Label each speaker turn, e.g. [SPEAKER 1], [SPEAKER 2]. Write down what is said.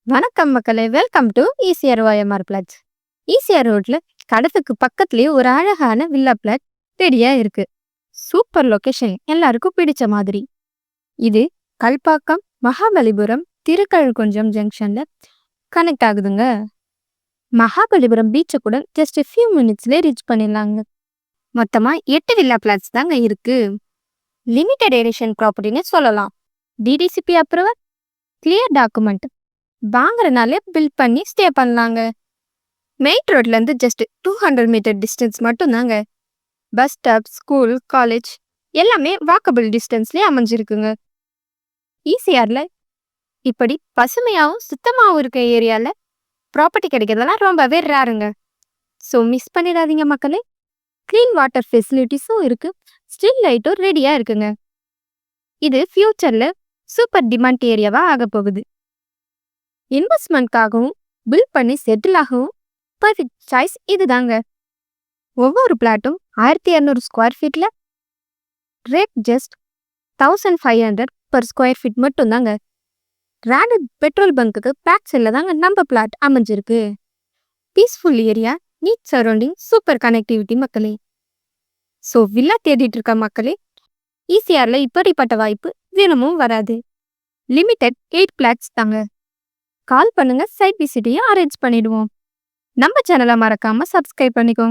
[SPEAKER 1] வணக்கம் மக்களே, welcome to ECR OMR flats. ECR ரோட்ல கடத்துக்கு பக்கத்துலயே ஒரு அழகான வில்லா பிளாட் ரெடியா இருக்கு. சூப்பர் லொகேஷன், எல்லாருக்கும் பிடிச்ச மாதிரி. இது கல்பாக்கம், மகாபலிபுரம், திருக்கழுக்குன்றம் ஜங்ஷன்ல கனெக்ட் ஆகுதுங்க. மகாபலிபுரம் பீச்சை கூட ஜஸ்ட் ஃபியூ மினிட்ஸ்ல ரீச் பண்ணிடலாங்க. மொத்தமா 8 வில்லா பிளாட்ஸ் தாங்க இருக்கு. லிமிடெட் எடிஷன் ப்ராப்பர்ட்டின்னு சொல்லலாம். டிடிசிபி அப்ரூவல், கிளியர் டாக்குமெண்ட், வாங்குறனாலே பில்ட் பண்ணி ஸ்டே பண்ணலாங்க. மெயின் ரோட்லேருந்து ஜஸ்ட் 200 மீட்டர் டிஸ்டன்ஸ் மட்டும்தாங்க. பஸ் ஸ்டாப், ஸ்கூல், காலேஜ் எல்லாமே வாக்கபிள் டிஸ்டன்ஸ்லேயே அமைஞ்சிருக்குங்க. ஈசிஆரில் இப்படி பசுமையாகவும் சுத்தமாகவும் இருக்க ஏரியாவில் ப்ராப்பர்ட்டி கிடைக்கிறதெல்லாம் ரொம்பவே ரேருங்க. ஸோ மிஸ் பண்ணிடாதீங்க மக்களே. க்ளீன் வாட்டர் ஃபெசிலிட்டிஸும் இருக்குது, ஸ்ட்ரீட் லைட்டும் ரெடியாக இருக்குங்க. இது ஃப்யூச்சரில் சூப்பர் டிமாண்ட் ஏரியாவாக ஆக போகுது. இன்வெஸ்ட்மெண்ட்காகவும் பில்ட் பண்ணி செட்டில் ஆகவும் பர்ஃபெக்ட் சாய்ஸ் இதுதாங்க. ஒவ்வொரு பிளாட்டும் 1200 ஸ்கொயர் ஃபீட்டில் rate just 1500 per square feet மட்டும்தாங்க. ரேண்டட் பெட்ரோல் பங்க்குக்கு பேக் சைடில் தாங்க நம்ம பிளாட் அமைஞ்சிருக்கு. Peaceful area, neat surrounding, super connectivity மக்களே. ஸோ வில்லா தேடிட்டு இருக்க மக்களே, ஈசிஆரில் இப்படிப்பட்ட வாய்ப்பு தினமும் வராது. லிமிடெட் 8 பிளாட்ஸ் தாங்க. கால் பண்ணுங்க, சைட் விசிட்டையும் அரேஞ்ச் பண்ணிடுவோம். நம்ம சேனலை மறக்காம சப்ஸ்கிரைப் பண்ணிக்கோங்க.